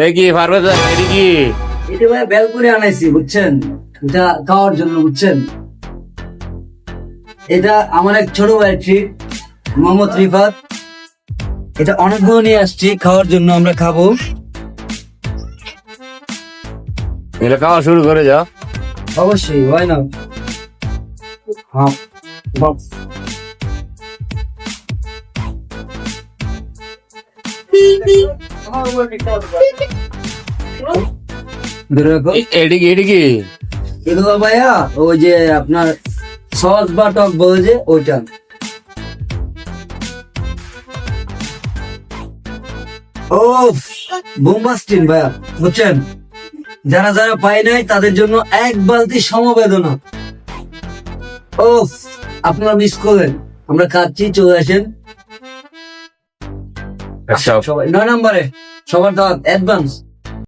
এই কি পারভেজ ভাই, এটি কি? এটা ভাই বেল করে আনাইছি বুঝছেন, এটা খাওয়ার জন্য বুঝছেন। এটা আমার এক ছোট ভাই ট্রিট, মোহাম্মদ রিফাত। এটা অনেকগুলো নিয়ে আসছি খাওয়ার জন্য, আমরা খাবো। এগুলো খাওয়া শুরু করে যাও। অবশ্যই, হয় না? হ্যাঁ, ধরে রাখো। এটি কি? এটি কি? এগুলো ভাইয়া ওই যে আপনার সস বা টক বলে যে ওইটা। ও বোম্বাস্টিন ভাইয়া বুঝছেন, যারা যারা পায় নাই তাদের জন্য এক বালতি সমবেদনা। ও আপনারা মিস করলেন, আমরা খাচ্ছি, চলে আসেন আচ্ছা, সবাই। 9 নম্বরে সবার দাওয়াত অ্যাডভান্স।